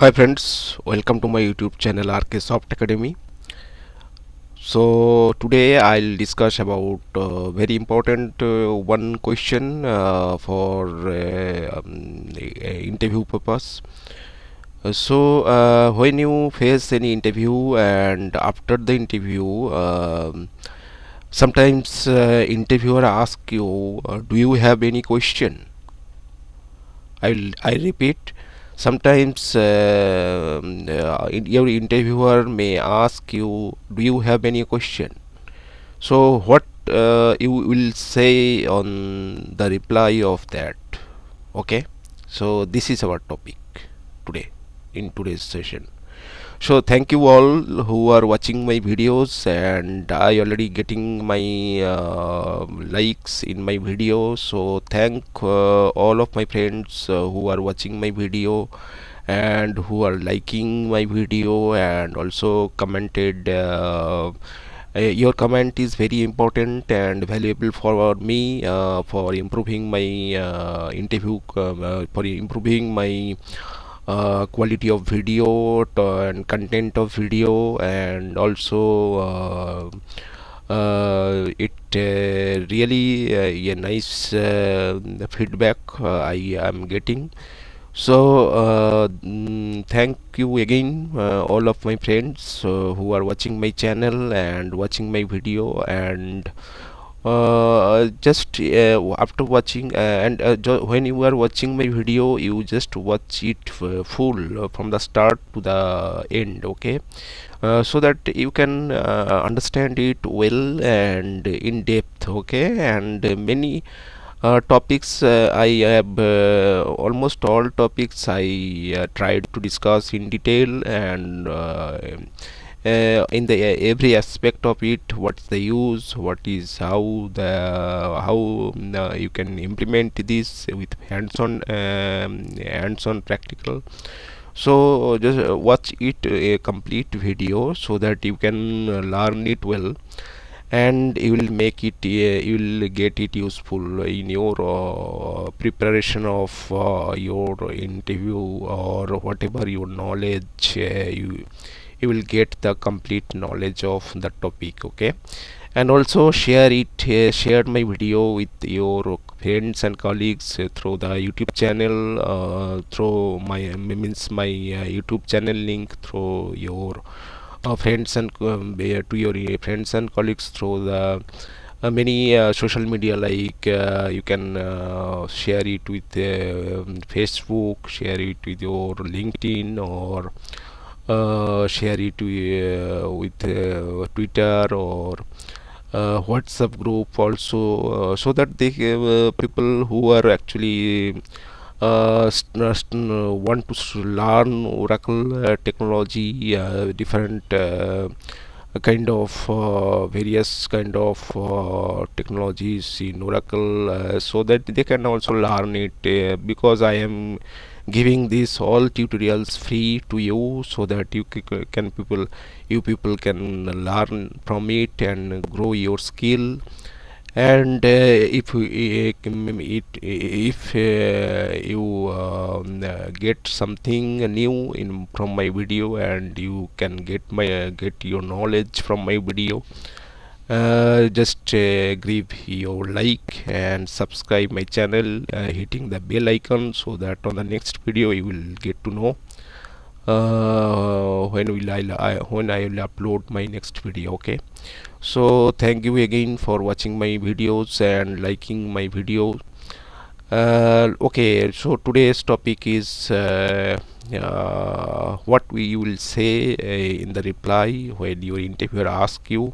Hi friends, welcome to my YouTube channel rksoftacademy. So today I'll discuss about very important one question for interview purpose. When you face any interview and after the interview, sometimes interviewer ask you, do you have any question? I repeat, sometimes your interviewer may ask you, do you have any question? So what you will say on the reply of that? Okay, so this is our topic today in today's session. So thank you all who are watching my videos, and I already getting my likes in my video. So thank all of my friends who are watching my video and who are liking my video and also commented. Your comment is very important and valuable for me for improving my for improving my quality of video and content of video, and also it really a nice feedback I am getting. So thank you again all of my friends who are watching my channel and watching my video, and just after watching when you are watching my video, you just watch it full from the start to the end, okay, so that you can understand it well and in depth, okay. And many topics I have almost all topics I tried to discuss in detail, and in the every aspect of it, what's the use, what is how you can implement this with hands-on practical. So just watch it a complete video so that you can learn it well, and you will make it you will get it useful in your preparation of your interview or whatever your knowledge. You will get the complete knowledge of the topic, okay. And also share my video with your friends and colleagues through the YouTube channel, through my YouTube channel link, through your friends and to your friends and colleagues through the many social media, like you can share it with Facebook, share it with your LinkedIn, or share it with Twitter or WhatsApp group also, so that they people who are actually want to learn Oracle technology, different kind of various kind of technologies in Oracle, so that they can also learn it, because I am giving this all tutorials free to you, so that you people can learn from it and grow your skill. And if you get something new in from my video, and you can get your knowledge from my video, just give your like and subscribe my channel, hitting the bell icon, so that on the next video you will get to know when I will upload my next video, okay. So thank you again for watching my videos and liking my video. Okay, so today's topic is what we will say in the reply when your interviewer asks you,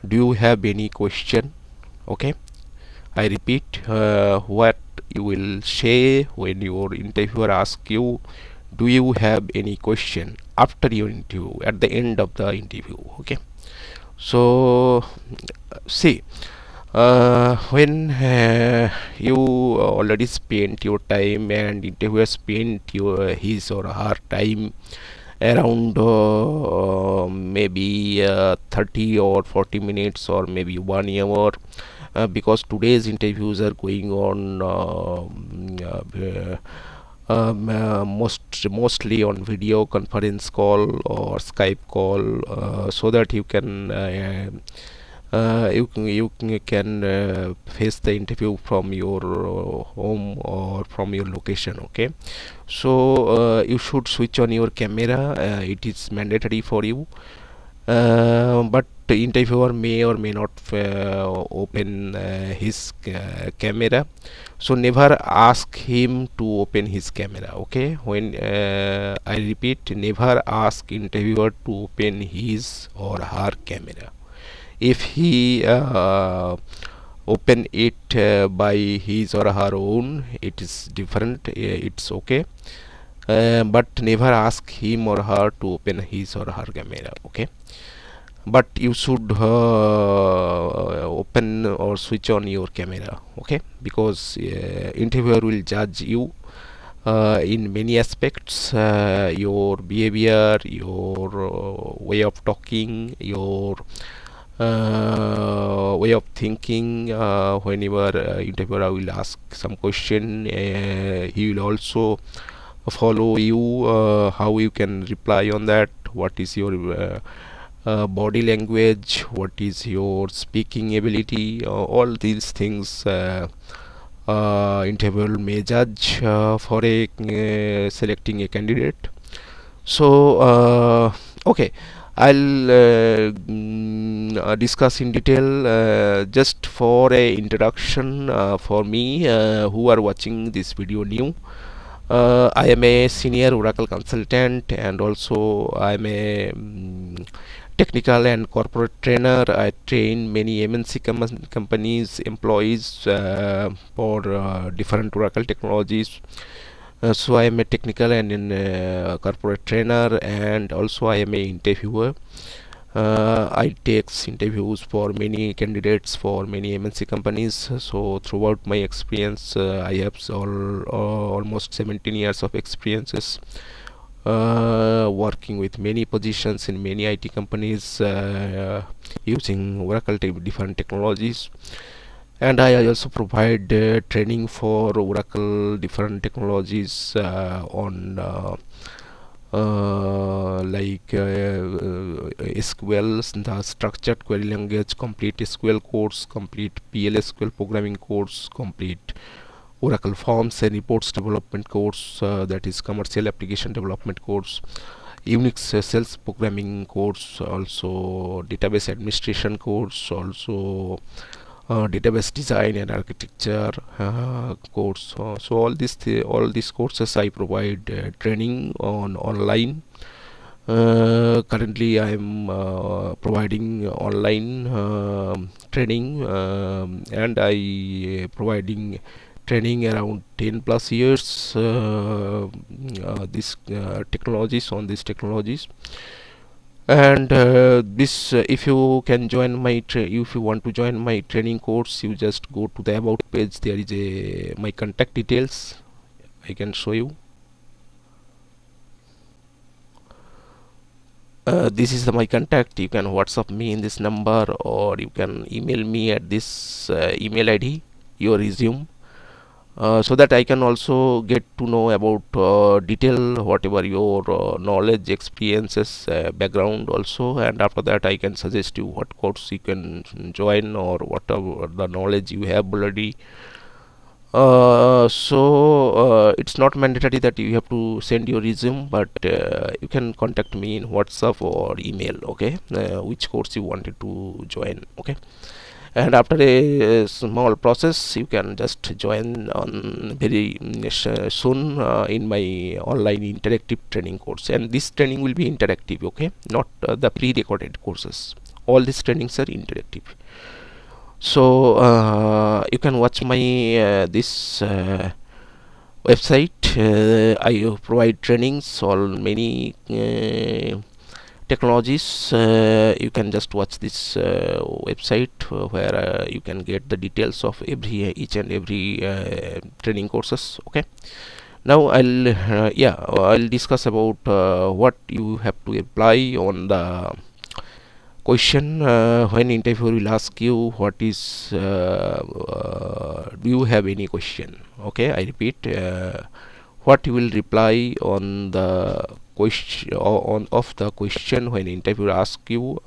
do you have any question? Okay, I repeat, what you will say when your interviewer asks you, do you have any question, after your interview, at the end of the interview, okay. So see, when you already spent your time and interviewer spent his or her time around maybe 30 or 40 minutes or maybe 1 hour, because today's interviews are going on mostly on video conference call or Skype call, so that you can face the interview from your home or from your location. Okay, so you should switch on your camera. It is mandatory for you, but the interviewer may or may not open his camera, so never ask him to open his camera. Okay, when I repeat, never ask interviewer to open his or her camera. If he open it by his or her own, it is different, it's okay, but never ask him or her to open his or her camera. Okay, but you should open or switch on your camera. Okay, because interviewer will judge you in many aspects, your behavior, your way of talking, your way of thinking. Whenever interviewer will ask some question, he will also follow you, how you can reply on that, what is your body language, what is your speaking ability, all these things interviewer may judge for a selecting a candidate. So okay, I'll discuss in detail, just for a introduction for me who are watching this video new. I am a senior Oracle consultant, and also I am a technical and corporate trainer. I train many MNC companies employees for different Oracle technologies. So I am a technical and corporate trainer, and also I am a interviewer. I takes interviews for many candidates for many MNC companies. So throughout my experience, I have almost 17 years of experiences working with many positions in many IT companies, using Oracle different technologies. And I also provide training for Oracle different technologies on like SQL, the structured query language, complete SQL course, complete PLSQL programming course, complete Oracle forms and reports development course, that is commercial application development course, Unix sales programming course, also database administration course, also database design and architecture course. So all these courses I provide training on online. Currently I am providing online training, and I providing training around 10 plus years this technologies on these technologies. And this if you can join my if you want to join my training course, you just go to the about page. There is a my contact details. I can show you. This is my contact. You can WhatsApp me in this number, or you can email me at this email ID your resume, so that I can also get to know about detail whatever your knowledge, experiences, background also, and after that I can suggest you what course you can join, or whatever the knowledge you have already. So it's not mandatory that you have to send your resume, but you can contact me in WhatsApp or email. Okay, which course you wanted to join. Okay, and after a small process you can just join on very soon in my online interactive training course. And this training will be interactive, okay, not the pre-recorded courses. All these trainings are interactive. So you can watch my this website. I provide trainings on many technologies. You can just watch this website where you can get the details of each and every training courses. Okay, now I'll discuss about what you have to apply on the question when interviewer will ask you what is do you have any question. Okay, I repeat, what you will reply on the question on of the question when interviewer asks you,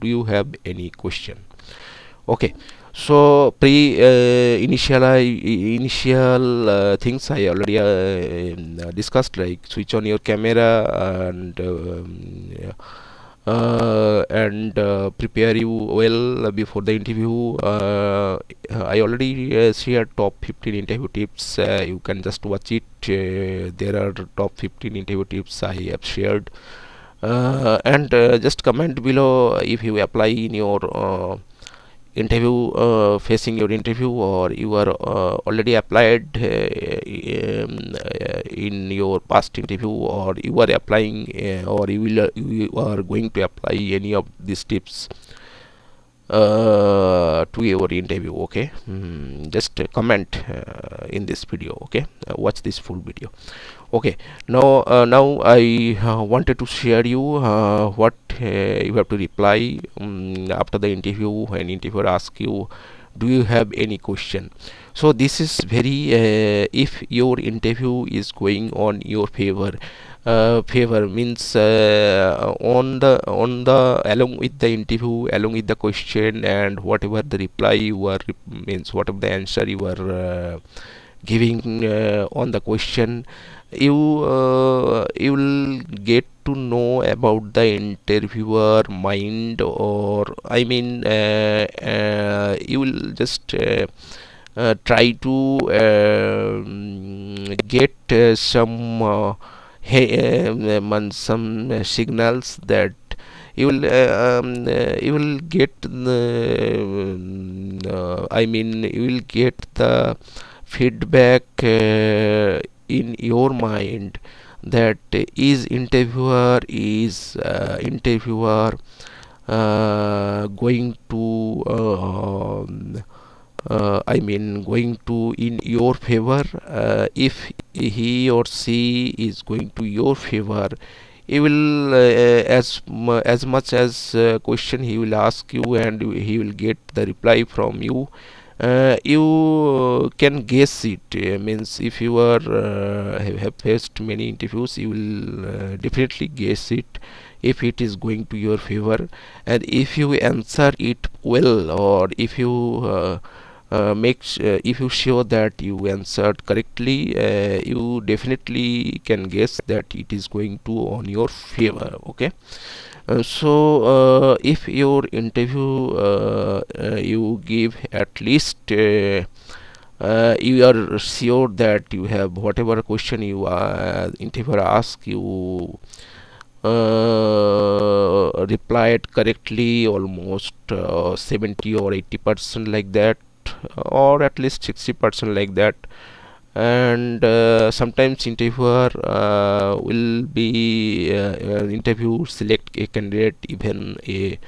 do you have any question? Okay, so initial things I already discussed, like switch on your camera and prepare you well before the interview. I already shared top 15 interview tips. You can just watch it. There are top 15 interview tips I have shared, and just comment below if you apply in your interview, facing your interview, or you are already applied in your past interview, or you are applying, or you are going to apply any of these tips to your interview. Okay, just comment in this video. Okay, watch this full video. Okay, now I wanted to share you what you have to reply after the interview when interviewer asks you, do you have any question? So this is very if your interview is going on your favor, favor means on the along with the interview, along with the question, and whatever the reply you are means whatever the answer you are giving on the question, you will get to know about the interviewer mind, or I mean you will just try to get some signals that you will get I mean you will get the feedback in your mind, that is interviewer going to I mean going to in your favor. If he or she is going to your favor, he will as much as question he will ask you, and he will get the reply from you. You can guess it. Means if you are have faced many interviews, you will definitely guess it if it is going to your favor. And if you answer it well, or if you if you show that you answered correctly, you definitely can guess that it is going to on your favor. Okay, so if your interview you give at least you are sure that you have whatever question you interviewer ask you replied correctly, almost 70 or 80% like that, or at least 60% like that. And sometimes interviewer will be interview select a candidate, even a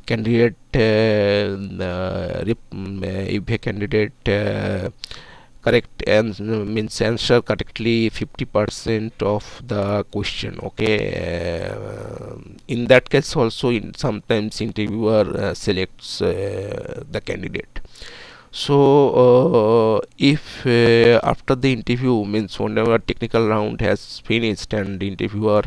candidate if a candidate correct and means answer correctly 50% of the question. Okay, in that case also sometimes interviewer selects the candidate. So if after the interview, means whenever technical round has finished, and the interviewer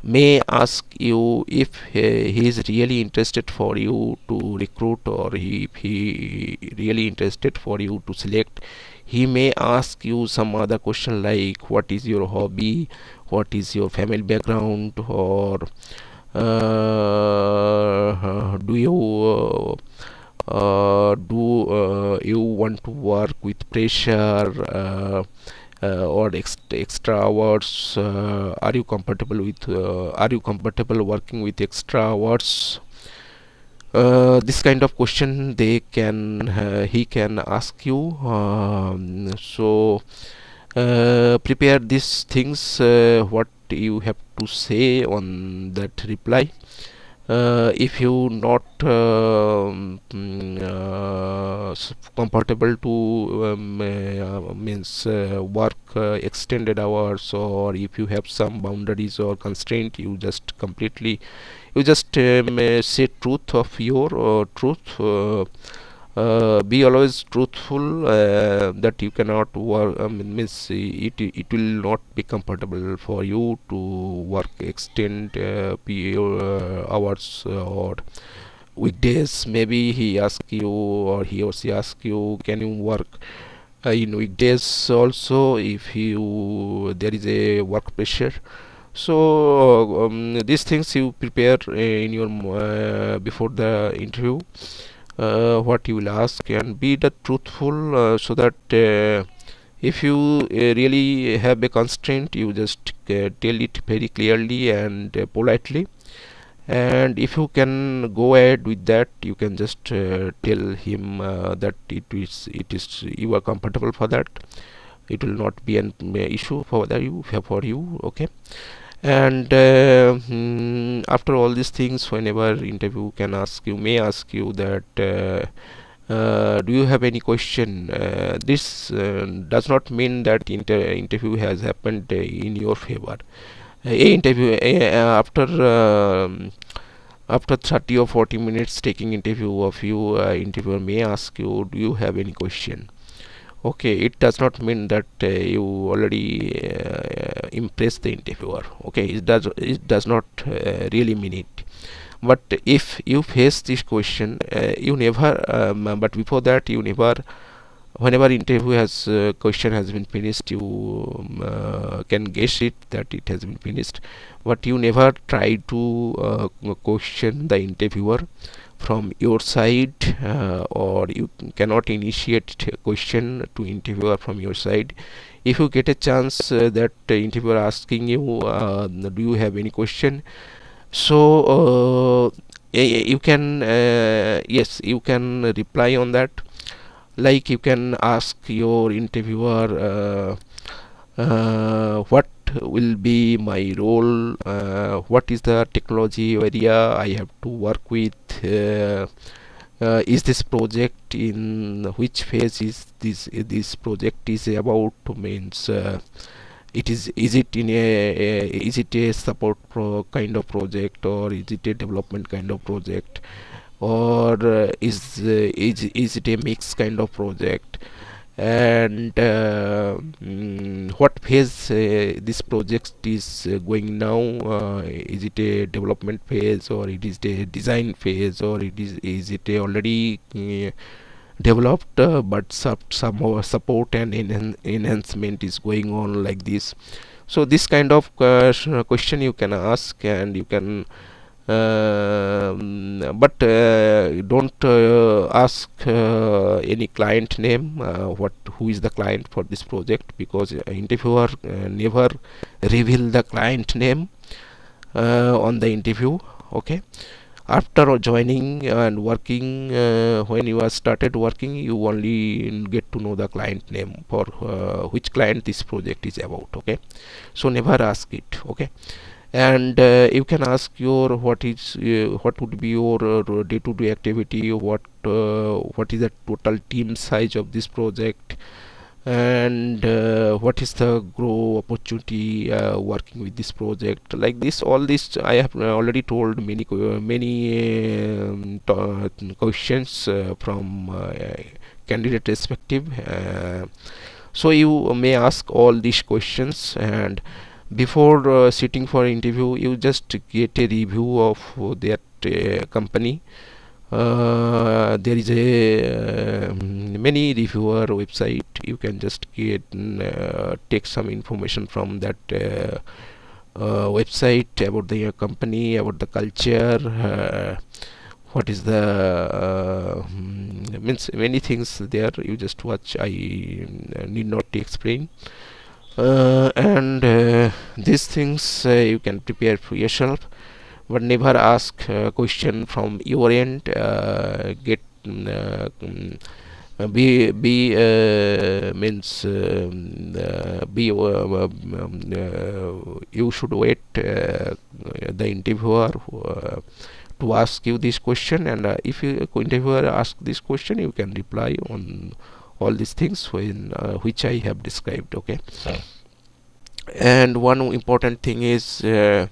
may ask you if he is really interested for you to recruit, or if he really interested for you to select, he may ask you some other question like what is your hobby, what is your family background, or do you you want to work with pressure or extra hours? Are you comfortable working with extra hours? This kind of question he can ask you. So prepare these things, what you have to say on that reply. If you not comfortable to means work extended hours, or if you have some boundaries or constraint, you just say truth of your truth, Be always truthful, that you cannot work, means it will not be comfortable for you to work extend hours or weekdays. Maybe he ask you, or he or she ask you, can you work in weekdays also if you there is a work pressure. So these things you prepare in your before the interview, what you will ask, and be the truthful, so that if you really have a constraint, you just tell it very clearly and politely. And if you can go ahead with that, you can just tell him that it is you are comfortable for that. It will not be an issue for you, okay. And after all these things, whenever interview may ask you that do you have any question. This does not mean that interview has happened in your favor. After 30 or 40 minutes taking interview of you, interviewer may ask you, do you have any question. Okay, it does not mean that you already impress the interviewer. Okay, it does not really mean it. But if you face this question, you never but before that, you never, whenever interview has question has been finished, you can guess it that it has been finished, but you never try to question the interviewer from your side, or you cannot initiate a question to interviewer from your side. If you get a chance that the interviewer asking you, do you have any question, so you can yes, you can reply on that. Like, you can ask your interviewer, what will be my role, what is the technology area I have to work with, is this project in which phase is this project is about, means is it in is it a support kind of project, or is it a development kind of project, or is it a mixed kind of project, and what phase this project is going now, is it a development phase, or it is a design phase, or is it a already developed, but some support and enhancement is going on, like this. So this kind of question you can ask, and you can but don't ask any client name, who is the client for this project, because interviewer never reveal the client name on the interview. Okay, after joining and working, when you are started working, you only get to know the client name, for which client this project is about. Okay, so never ask it. Okay, and you can ask your what would be your day-to-day activity, what is the total team size of this project, and what is the grow opportunity working with this project, like this. All this I have already told many questions from candidate perspective. So you may ask all these questions, and before sitting for interview, you just get a review of that company. There is a many reviewer website. You can just get take some information from that website about the company, about the culture, what is the means many things there. You just watch. I need not to explain. And these things you can prepare for yourself, but never ask question from your end. Get be means be you should wait the interviewer to ask you this question, and if you interviewer ask this question, you can reply on all these things when which I have described. Okay, and one important thing is you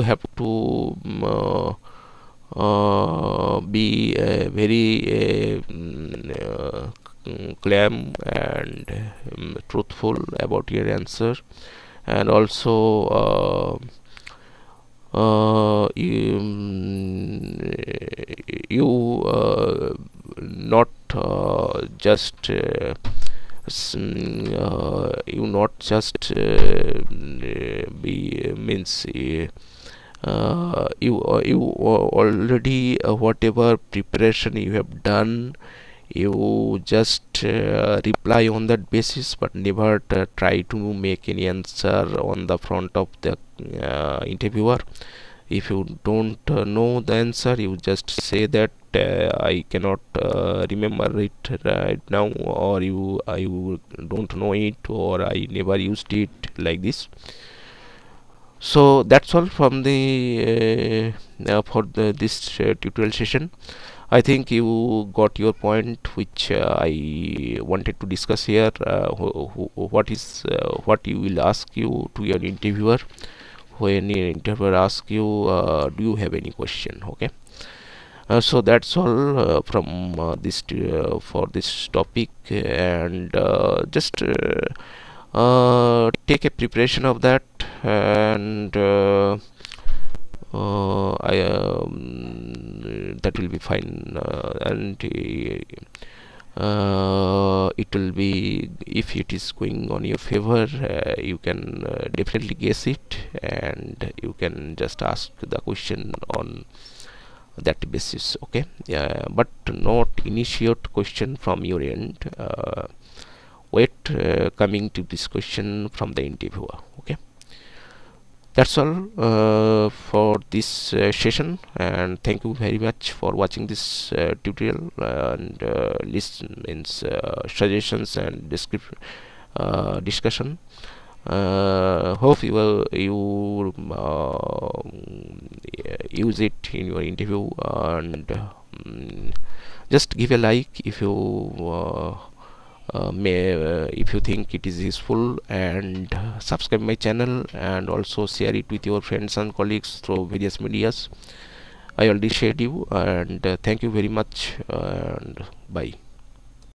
have to be very calm and truthful about your answer, and also you not just you not just be means you already whatever preparation you have done, you just reply on that basis, but never try to make any answer on the front of the interviewer. If you don't know the answer, you just say that I cannot remember it right now, or you don't know it, or I never used it, like this. So that's all from the for this tutorial session. I think you got your point, which I wanted to discuss here. What you will ask you to your interviewer when your interviewer asks you, do you have any question? Okay. So that's all from this for this topic, and just take a preparation of that, and that will be fine, and it will be, if it is going on your favor, you can definitely guess it, and you can just ask the question on that basis. Okay. Yeah, but not initiate question from your end. Wait coming to this question from the interviewer. Okay. That's all for this session, and thank you very much for watching this tutorial, and listen means suggestions and discussion. Hope you will use it in your interview, and just give a like if you if you think it is useful, and subscribe my channel, and also share it with your friends and colleagues through various medias. I already shared you, and thank you very much, and bye.